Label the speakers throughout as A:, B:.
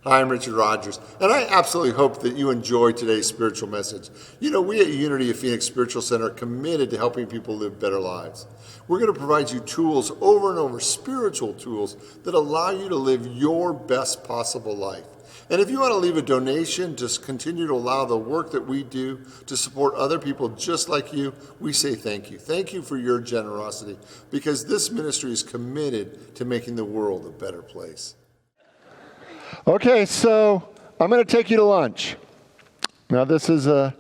A: Hi, I'm Richard Rogers, and I absolutely hope that you enjoyed today's spiritual message. You know, we at Unity of Phoenix Spiritual Center are committed to helping people live better lives. We're going to provide you tools over and over, spiritual tools that allow you to live your best possible life. And if you want to leave a donation to continue to allow the work that we do to support other people just like you, we say thank you. Thank you for your generosity, because this ministry is committed to making the world a better place.
B: Okay, so I'm going to take you to lunch. Now, this is a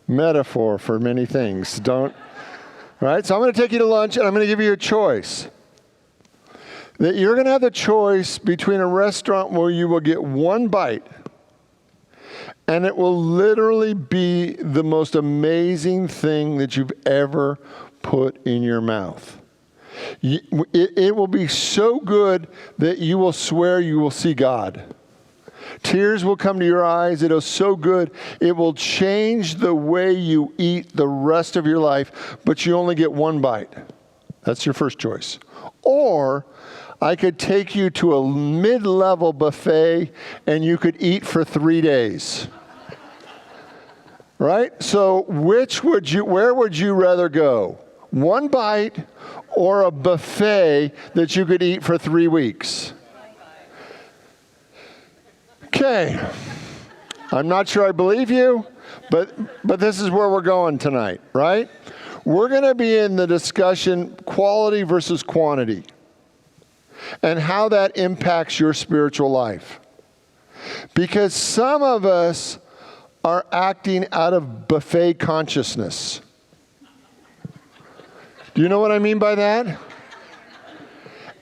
B: metaphor for many things. Right? So I'm going to take you to lunch, and I'm going to give you a choice. That you're going to have the choice between a restaurant where you will get one bite, and it will literally be the most amazing thing that you've ever put in your mouth. It will be so good that you will swear you will see God. Tears will come to your eyes. It is so good. It will change the way you eat the rest of your life, but you only get one bite. That's your first choice. Or I could take you to a mid-level buffet and you could eat for 3 days. Right? So where would you rather go? One bite or a buffet that you could eat for 3 weeks? Okay, I'm not sure I believe you, but this is where we're going tonight, right? We're going to be in the discussion quality versus quantity and how that impacts your spiritual life. Because some of us are acting out of buffet consciousness. Do you know what I mean by that?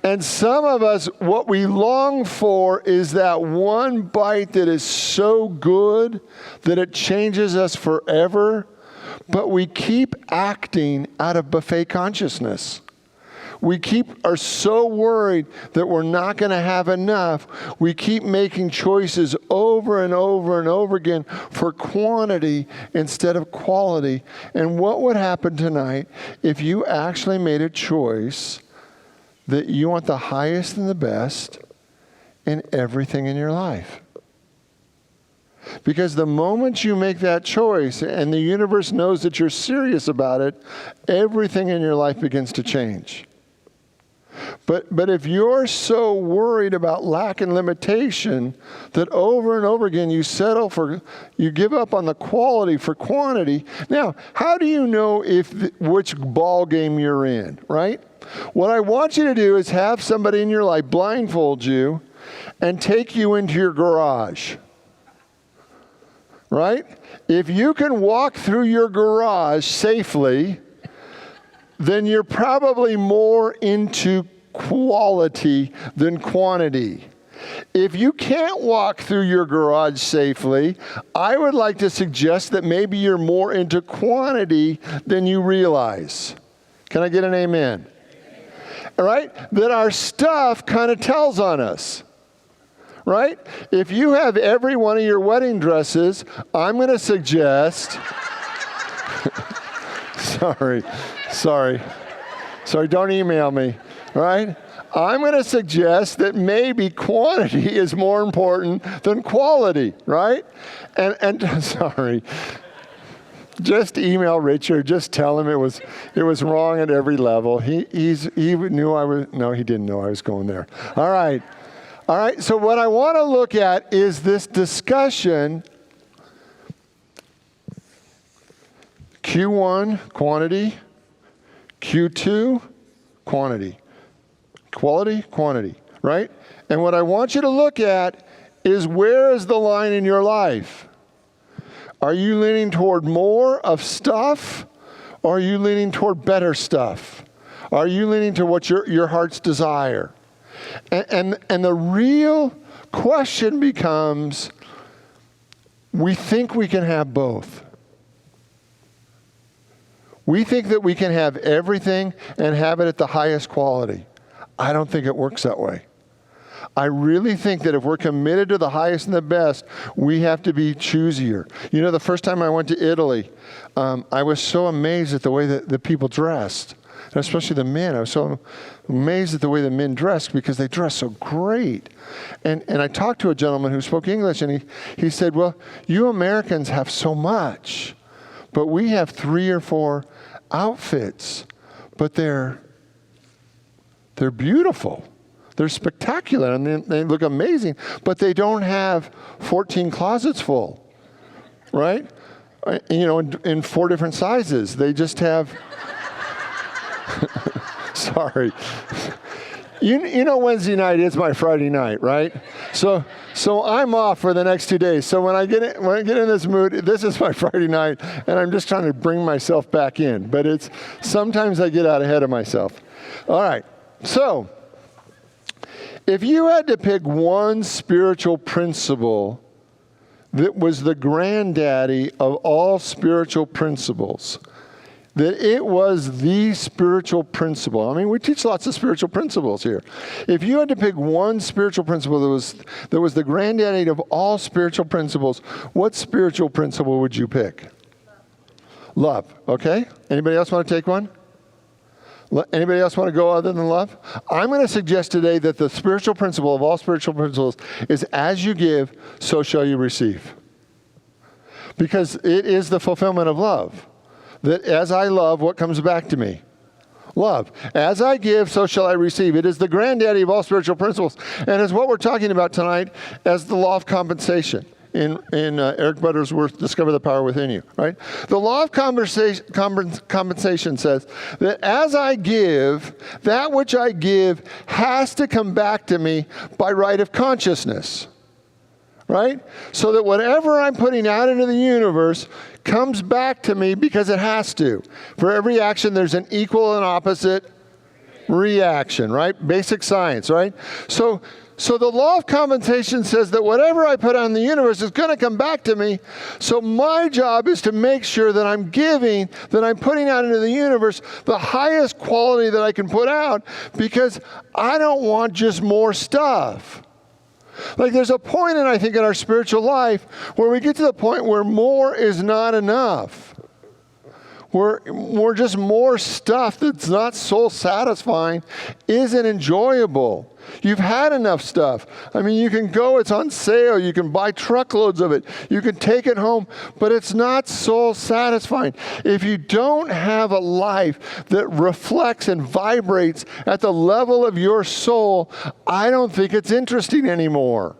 B: And some of us, what we long for is that one bite that is so good that it changes us forever, but we keep acting out of buffet consciousness. We are so worried that we're not going to have enough. We keep making choices over and over and over again for quantity instead of quality. And what would happen tonight if you actually made a choice that you want the highest and the best in everything in your life? Because the moment you make that choice and the universe knows that you're serious about it, everything in your life begins to change. But if you're so worried about lack and limitation that over and over again you give up on the quality for quantity. Now, how do you know which ball game you're in, right? What I want you to do is have somebody in your life blindfold you and take you into your garage. Right? If you can walk through your garage safely, then you're probably more into quality than quantity. If you can't walk through your garage safely, I would like to suggest that maybe you're more into quantity than you realize. Can I get an amen? All right? That our stuff kind of tells on us. Right? If you have every one of your wedding dresses, I'm going to suggest... Sorry, don't email me, all right? I'm going to suggest that maybe quantity is more important than quality, right? And sorry, just email Richard. Just tell him it was wrong at every level. He knew I was. No, he didn't know I was going there. All right. So what I want to look at is this discussion. Q1, quantity. Q2, quantity. Quality, quantity, right? And what I want you to look at is, where is the line in your life? Are you leaning toward more of stuff, or are you leaning toward better stuff? Are you leaning to what your heart's desire? And the real question becomes, we think we can have both. We think that we can have everything and have it at the highest quality. I don't think it works that way. I really think that if we're committed to the highest and the best, we have to be choosier. The first time I went to Italy, I was so amazed at the way that the people dressed. And especially the men. I was so amazed at the way the men dressed because they dress so great. And I talked to a gentleman who spoke English, and he said, well, you Americans have so much, but we have 3 or 4 outfits, but they're beautiful. They're spectacular, and they look amazing, but they don't have 14 closets full, right? You know, in 4 different sizes. They just have, sorry. You know Wednesday night is my Friday night, right? So I'm off for the next 2 days. So when I get in this mood, this is my Friday night, and I'm just trying to bring myself back in. But sometimes I get out ahead of myself. All right, so if you had to pick one spiritual principle that was the granddaddy of all spiritual principles, that it was the spiritual principle. I mean, we teach lots of spiritual principles here. If you had to pick one spiritual principle that was the granddaddy of all spiritual principles, what spiritual principle would you pick? Love. Okay? Anybody else want to take one? Anybody else want to go other than love? I'm going to suggest today that the spiritual principle of all spiritual principles is as you give, so shall you receive. Because it is the fulfillment of love. That as I love, what comes back to me? Love. As I give, so shall I receive. It is the granddaddy of all spiritual principles. And it's what we're talking about tonight as the law of compensation. In Eric Buttersworth, Discover the Power Within You, right? The law of compensation says that as I give, that which I give has to come back to me by right of consciousness, right? So that whatever I'm putting out into the universe comes back to me because it has to. For every action, there's an equal and opposite reaction, right? Basic science, right? So the law of compensation says that whatever I put out in the universe is going to come back to me. So my job is to make sure that I'm giving, that I'm putting out into the universe the highest quality that I can put out, because I don't want just more stuff. Like there's a point, I think, in our spiritual life where we get to the point where more is not enough. We're just more stuff that's not soul satisfying isn't enjoyable. You've had enough stuff. I mean, you can go, it's on sale, you can buy truckloads of it, you can take it home, but it's not soul satisfying. If you don't have a life that reflects and vibrates at the level of your soul, I don't think it's interesting anymore.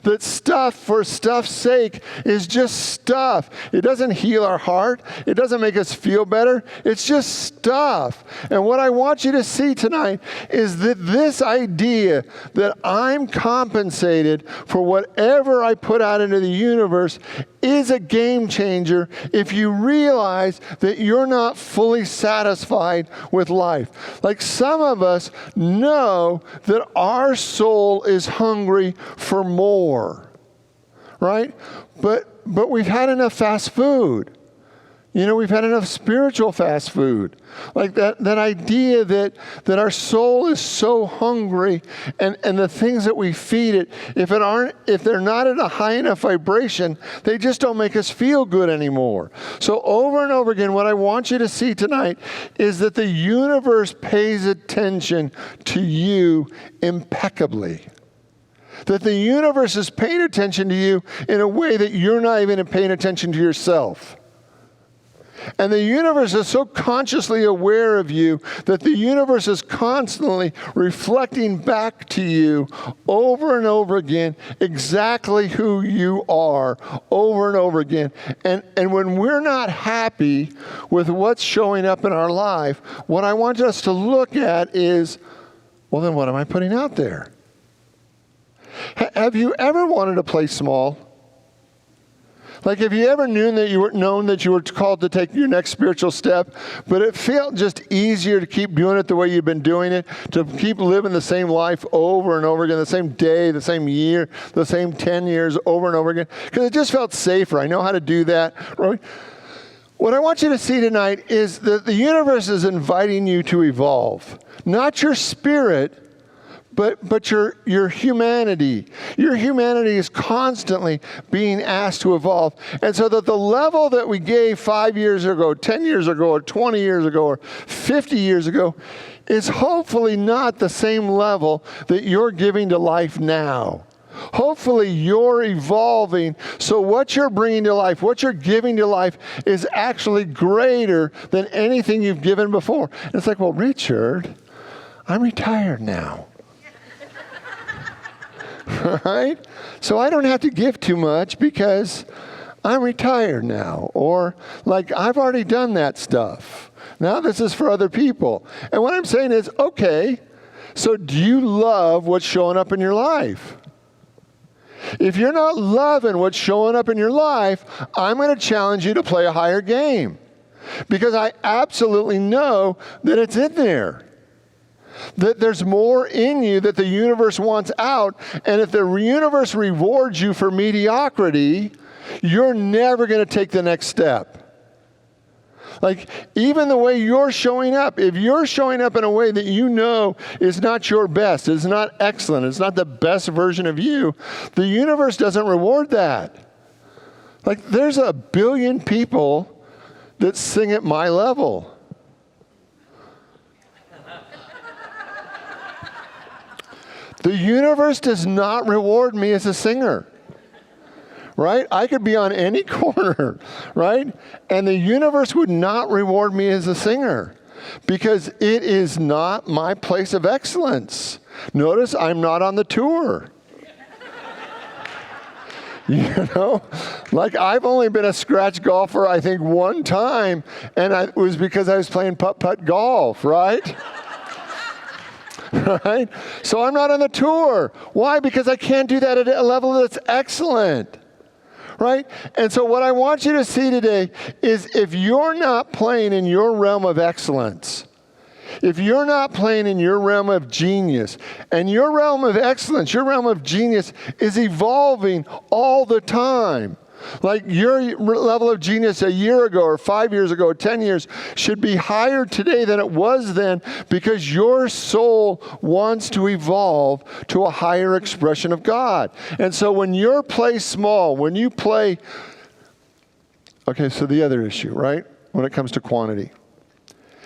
B: That stuff for stuff's sake is just stuff. It doesn't heal our heart. It doesn't make us feel better. It's just stuff. And what I want you to see tonight is that this idea that I'm compensated for whatever I put out into the universe is a game changer if you realize that you're not fully satisfied with life. Like some of us know that our soul is hungry for more, right? But we've had enough fast food. You know, we've had enough spiritual fast food. Like that idea that our soul is so hungry, and the things that we feed it, if they're not at a high enough vibration, they just don't make us feel good anymore. So over and over again, what I want you to see tonight is that the universe pays attention to you impeccably. That the universe is paying attention to you in a way that you're not even paying attention to yourself. And the universe is so consciously aware of you that the universe is constantly reflecting back to you over and over again exactly who you are over and over again. And when we're not happy with what's showing up in our life, what I want us to look at is, well, then what am I putting out there? Have you ever wanted to play small? Like, have you ever known that you were called to take your next spiritual step, but it felt just easier to keep doing it the way you've been doing it, to keep living the same life over and over again, the same day, the same year, the same 10 years over and over again? Because it just felt safer. I know how to do that. Right? What I want you to see tonight is that the universe is inviting you to evolve. Not your spirit, but your humanity is constantly being asked to evolve. And so that the level that we gave 5 years ago, 10 years ago, or 20 years ago, or 50 years ago is hopefully not the same level that you're giving to life now. Hopefully you're evolving, so what you're bringing to life, what you're giving to life is actually greater than anything you've given before. And it's like, well, Richard, I'm retired now. Right? So I don't have to give too much because I'm retired now. Or like, I've already done that stuff. Now this is for other people. And what I'm saying is, okay, so do you love what's showing up in your life? If you're not loving what's showing up in your life, I'm going to challenge you to play a higher game. Because I absolutely know that it's in there. That there's more in you that the universe wants out. And if the universe rewards you for mediocrity, you're never going to take the next step. Like, even the way you're showing up, if you're showing up in a way that you know is not your best, is not excellent, it's not the best version of you, the universe doesn't reward that. Like, there's 1 billion people that sing at my level. The universe does not reward me as a singer. Right? I could be on any corner, right? And the universe would not reward me as a singer because it is not my place of excellence. Notice I'm not on the tour. You know, like I've only been a scratch golfer, I think, one time, and it was because I was playing putt-putt golf, right? Right? So I'm not on the tour. Why? Because I can't do that at a level that's excellent. Right? And so what I want you to see today is if you're not playing in your realm of excellence, if you're not playing in your realm of genius, and your realm of excellence, your realm of genius is evolving all the time. Like your level of genius a year ago or 5 years ago or 10 years should be higher today than it was then because your soul wants to evolve to a higher expression of God. And so when you play small, when you play, okay, so the other issue, right? When it comes to quantity.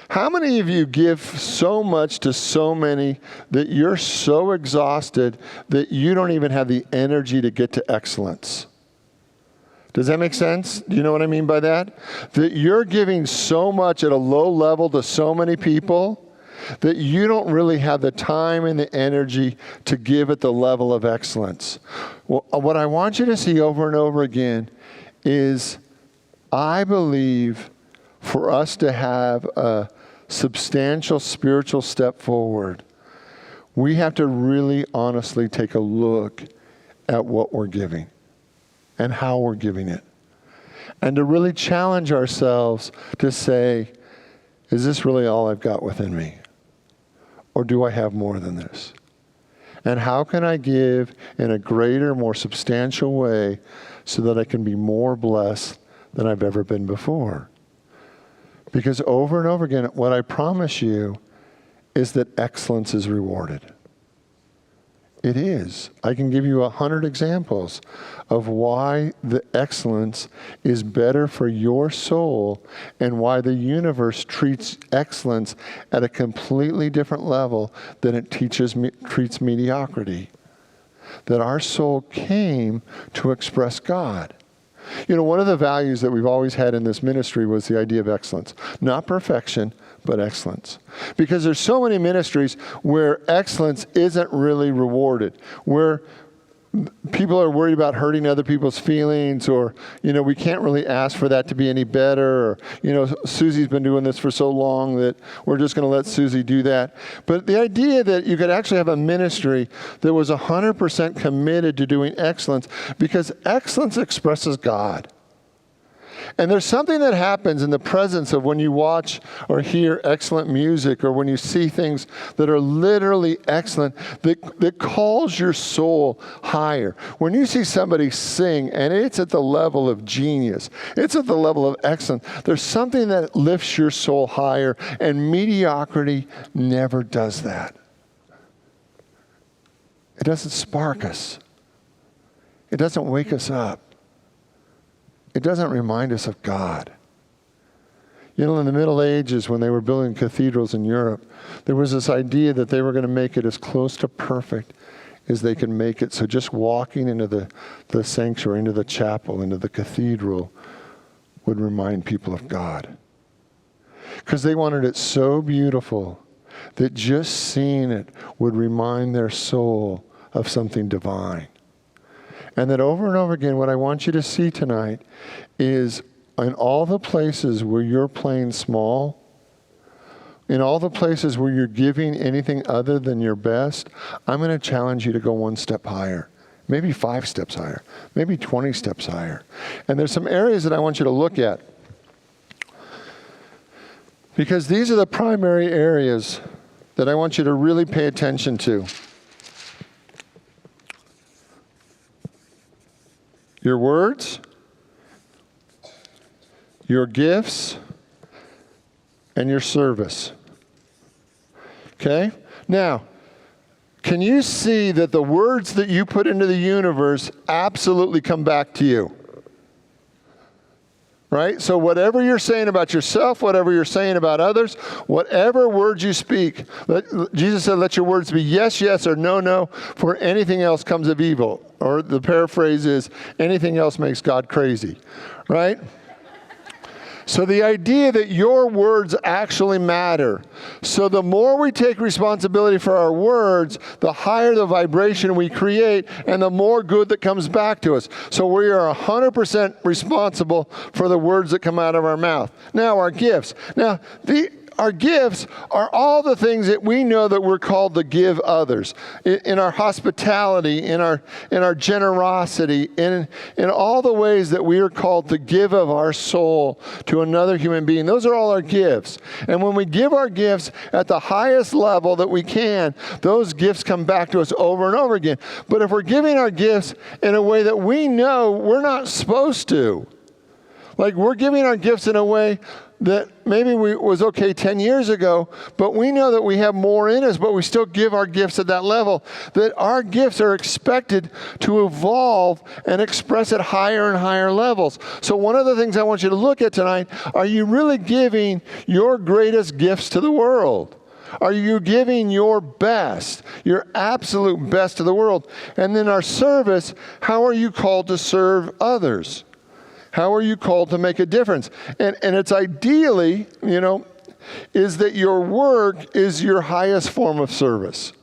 B: How many of you give so much to so many that you're so exhausted that you don't even have the energy to get to excellence? Does that make sense? Do you know what I mean by that? That you're giving so much at a low level to so many people that you don't really have the time and the energy to give at the level of excellence. Well, what I want you to see over and over again is I believe for us to have a substantial spiritual step forward, we have to really honestly take a look at what we're giving and how we're giving it. And to really challenge ourselves to say, is this really all I've got within me? Or do I have more than this? And how can I give in a greater, more substantial way so that I can be more blessed than I've ever been before? Because over and over again, what I promise you is that excellence is rewarded. It is. I can give you 100 examples of why the excellence is better for your soul and why the universe treats excellence at a completely different level than it treats mediocrity. That our soul came to express God. You know, one of the values that we've always had in this ministry was the idea of excellence. Not perfection, but excellence. Because there's so many ministries where excellence isn't really rewarded, where people are worried about hurting other people's feelings, or, you know, we can't really ask for that to be any better, or, you know, Susie's been doing this for so long that we're just going to let Susie do that. But the idea that you could actually have a ministry that was 100% committed to doing excellence, because excellence expresses God. And there's something that happens in the presence of when you watch or hear excellent music, or when you see things that are literally excellent, that calls your soul higher. When you see somebody sing and it's at the level of genius, it's at the level of excellence, there's something that lifts your soul higher, and mediocrity never does that. It doesn't spark us. It doesn't wake us up. It doesn't remind us of God. You know, in the Middle Ages, when they were building cathedrals in Europe, there was this idea that they were going to make it as close to perfect as they could make it. So just walking into the sanctuary, into the chapel, into the cathedral would remind people of God. Because they wanted it so beautiful that just seeing it would remind their soul of something divine. And that over and over again, what I want you to see tonight is in all the places where you're playing small, in all the places where you're giving anything other than your best, I'm going to challenge you to go one step higher. Maybe 5 steps higher. Maybe 20 steps higher. And there's some areas that I want you to look at. Because these are the primary areas that I want you to really pay attention to. Your words, your gifts, and your service. Okay? Now, can you see that the words that you put into the universe absolutely come back to you? Right? So whatever you're saying about yourself, whatever you're saying about others, whatever words you speak, Jesus said, let your words be yes, yes, or no, no, for anything else comes of evil. Or the paraphrase is, anything else makes God crazy. Right? So the idea that your words actually matter. So the more we take responsibility for our words, the higher the vibration we create and the more good that comes back to us. So we are 100% responsible for the words that come out of our mouth. Now, our gifts. Now, our gifts are all the things that we know that we're called to give others. In our hospitality, in our generosity, in all the ways that we are called to give of our soul to another human being. Those are all our gifts. And when we give our gifts at the highest level that we can, those gifts come back to us over and over again. But if we're giving our gifts in a way that we know we're not supposed to, like we're giving our gifts in a way that maybe was okay 10 years ago, but we know that we have more in us, but we still give our gifts at that level, that our gifts are expected to evolve and express at higher and higher levels. So one of the things I want you to look at tonight, are you really giving your greatest gifts to the world? Are you giving your best, your absolute best to the world? And then our service, how are you called to serve others? How are you called to make a difference? And it's ideally, is that your work is your highest form of service.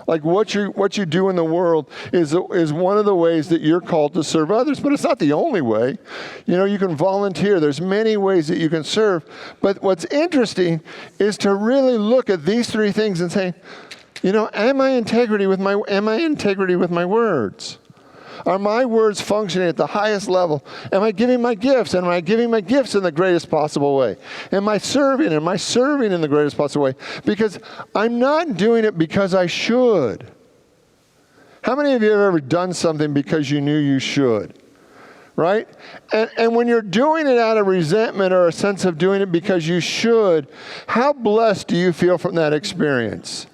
B: Like what you do in the world is one of the ways that you're called to serve others, but it's not the only way. You can volunteer. There's many ways that you can serve. But what's interesting is to really look at these 3 things and say, am I integrity with my words? Are my words functioning at the highest level? Am I giving my gifts? And am I giving my gifts in the greatest possible way? Am I serving? Am I serving in the greatest possible way? Because I'm not doing it because I should. How many of you have ever done something because you knew you should? Right? And when you're doing it out of resentment or a sense of doing it because you should, how blessed do you feel from that experience?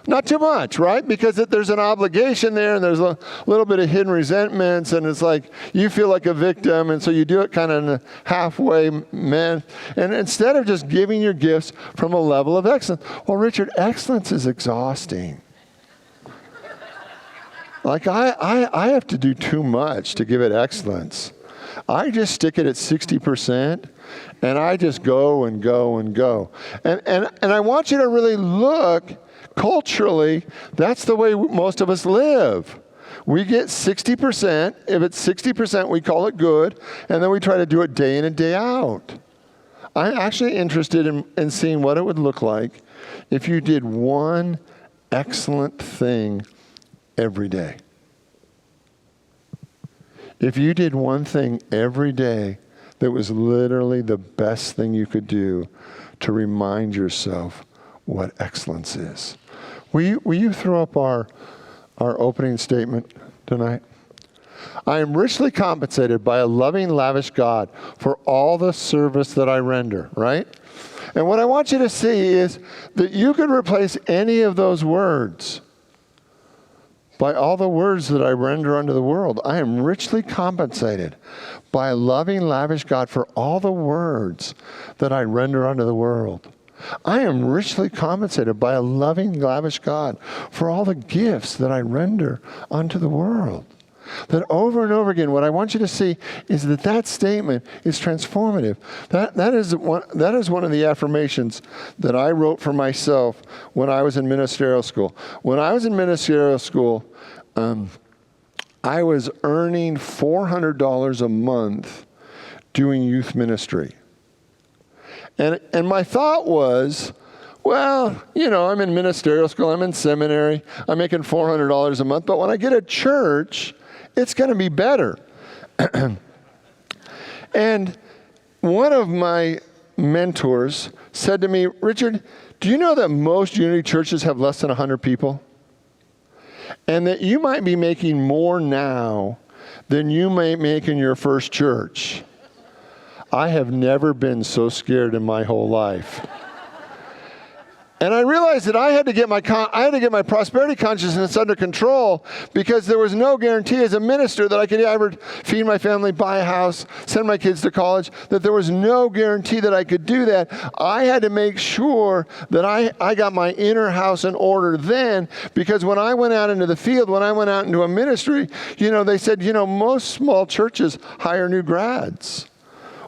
B: Not too much, right? Because there's an obligation there and there's a little bit of hidden resentments and it's like you feel like a victim and so you do it kind of in a halfway man. And instead of just giving your gifts from a level of excellence. Well, Richard, excellence is exhausting. Like I have to do too much to give it excellence. I just stick it at 60% and I just go and go and go. And I want you to really look. Culturally, that's the way most of us live. We get 60%. If it's 60%, we call it good, and then we try to do it day in and day out. I'm actually interested in seeing what it would look like if you did one excellent thing every day. If you did one thing every day that was literally the best thing you could do to remind yourself what excellence is. Will you throw up our opening statement tonight? I am richly compensated by a loving, lavish God for all the service that I render, right? And what I want you to see is that you could replace any of those words by all the words that I render unto the world. I am richly compensated by a loving, lavish God for all the words that I render unto the world. I am richly compensated by a loving, lavish God for all the gifts that I render unto the world. That over and over again, what I want you to see is that statement is transformative. That is one of the affirmations that I wrote for myself when I was in ministerial school. When I was in ministerial school, I was earning $400 a month doing youth ministry. And my thought was, well, I'm in ministerial school, I'm in seminary, I'm making $400 a month, but when I get a church, it's going to be better. And one of my mentors said to me, Richard, do you know that most Unity churches have less than 100 people? And that you might be making more now than you may make in your first church. I have never been so scared in my whole life. And I realized that I had to get my prosperity consciousness under control, because there was no guarantee as a minister that I could ever feed my family, buy a house, send my kids to college, that there was no guarantee that I could do that. I had to make sure that I got my inner house in order then, because when I went out into the field, when I went out into a ministry, they said, most small churches hire new grads.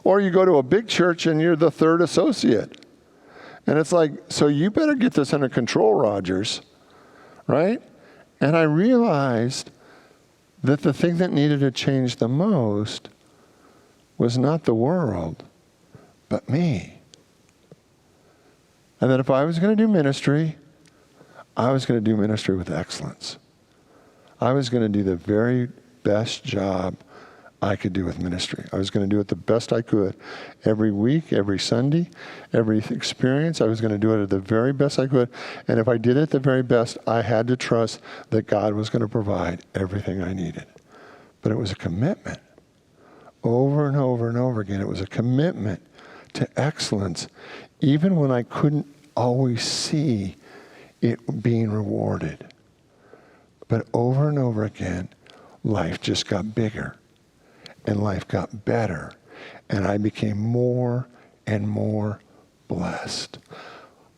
B: Or you go to a big church and you're the third associate. And it's like, so you better get this under control, Rogers, right? And I realized that the thing that needed to change the most was not the world, but me. And that if I was going to do ministry, I was going to do ministry with excellence. I was going to do the very best job I could do with ministry. I was going to do it the best I could. Every week, every Sunday, every experience, I was going to do it at the very best I could. And if I did it the very best, I had to trust that God was going to provide everything I needed. But it was a commitment. Over and over and over again, it was a commitment to excellence, even when I couldn't always see it being rewarded. But over and over again, life just got bigger. And life got better, and I became more and more blessed.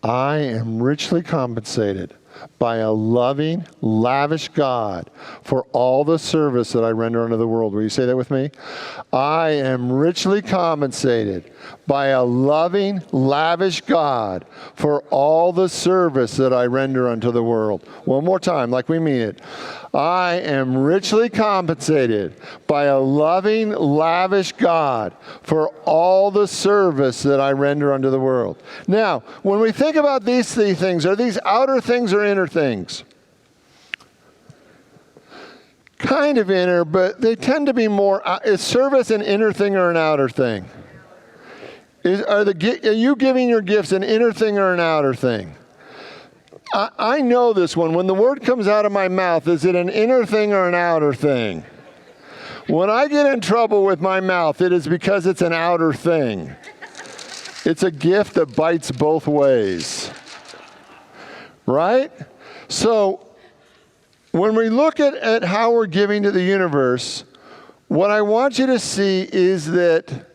B: I am richly compensated by a loving, lavish God for all the service that I render unto the world. Will you say that with me? I am richly compensated by a loving, lavish God for all the service that I render unto the world. One more time, like we mean it. I am richly compensated by a loving, lavish God for all the service that I render unto the world. Now, when we think about these three things, are these outer things or inner things? Kind of inner, but they tend to be more. Is service an inner thing or an outer thing? Are you giving your gifts an inner thing or an outer thing? I know this one. When the word comes out of my mouth, is it an inner thing or an outer thing? When I get in trouble with my mouth, it is because it's an outer thing. It's a gift that bites both ways. Right? So when we look at how we're giving to the universe, what I want you to see is that,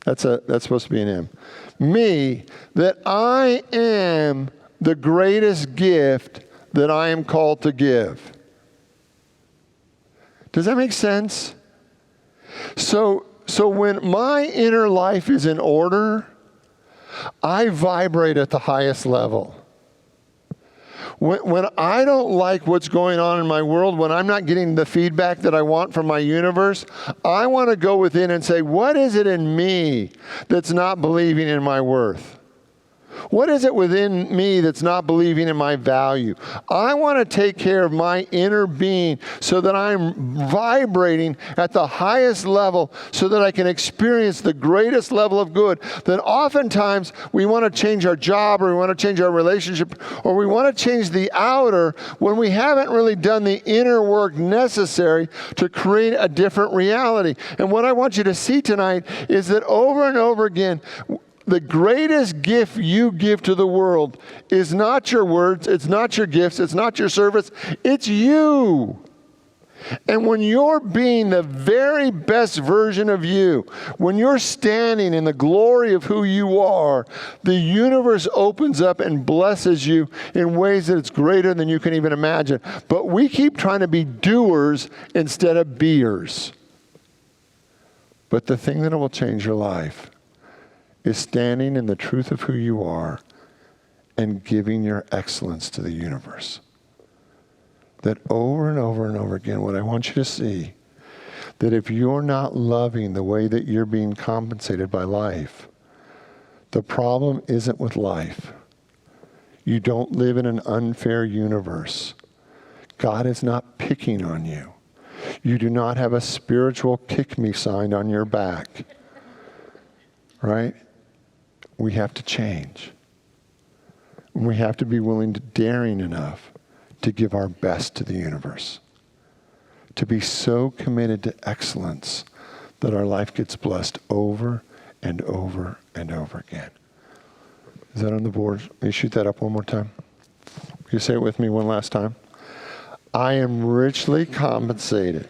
B: that's supposed to be an M, me, that I am the greatest gift that I am called to give. Does that make sense? So when my inner life is in order, I vibrate at the highest level. When I don't like what's going on in my world, when I'm not getting the feedback that I want from my universe, I want to go within and say, what is it in me that's not believing in my worth? What is it within me that's not believing in my value? I want to take care of my inner being so that I'm vibrating at the highest level so that I can experience the greatest level of good. That oftentimes we want to change our job, or we want to change our relationship, or we want to change the outer when we haven't really done the inner work necessary to create a different reality. And what I want you to see tonight is that over and over again, the greatest gift you give to the world is not your words, it's not your gifts, it's not your service, it's you. And when you're being the very best version of you, when you're standing in the glory of who you are, the universe opens up and blesses you in ways that it's greater than you can even imagine. But we keep trying to be doers instead of beers. But the thing that will change your life is standing in the truth of who you are and giving your excellence to the universe. That over and over and over again, what I want you to see, that if you're not loving the way that you're being compensated by life, the problem isn't with life. You don't live in an unfair universe. God is not picking on you. You do not have a spiritual kick-me sign on your back. Right? We have to change. We have to be willing to daring enough to give our best to the universe. To be so committed to excellence that our life gets blessed over and over and over again. Is that on the board? Can you shoot that up one more time? Can you say it with me one last time? I am richly compensated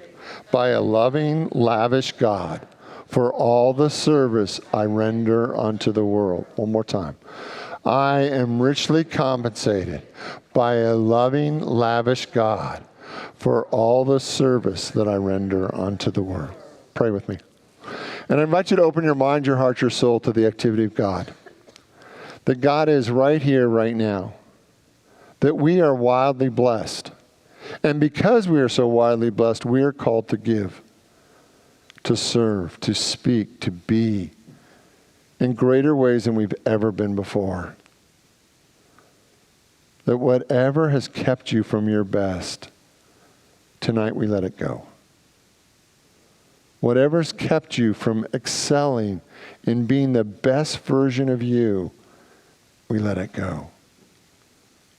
B: by a loving, lavish God for all the service I render unto the world. One more time. I am richly compensated by a loving, lavish God for all the service that I render unto the world. Pray with me. And I invite you to open your mind, your heart, your soul to the activity of God. That God is right here, right now. That we are wildly blessed. And because we are so wildly blessed, we are called to give, to serve, to speak, to be in greater ways than we've ever been before. That whatever has kept you from your best, tonight we let it go. Whatever's kept you from excelling in being the best version of you, we let it go.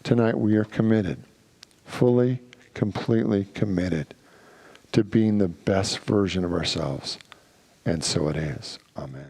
B: Tonight we are committed, fully, completely committed to being the best version of ourselves. And so it is. Amen.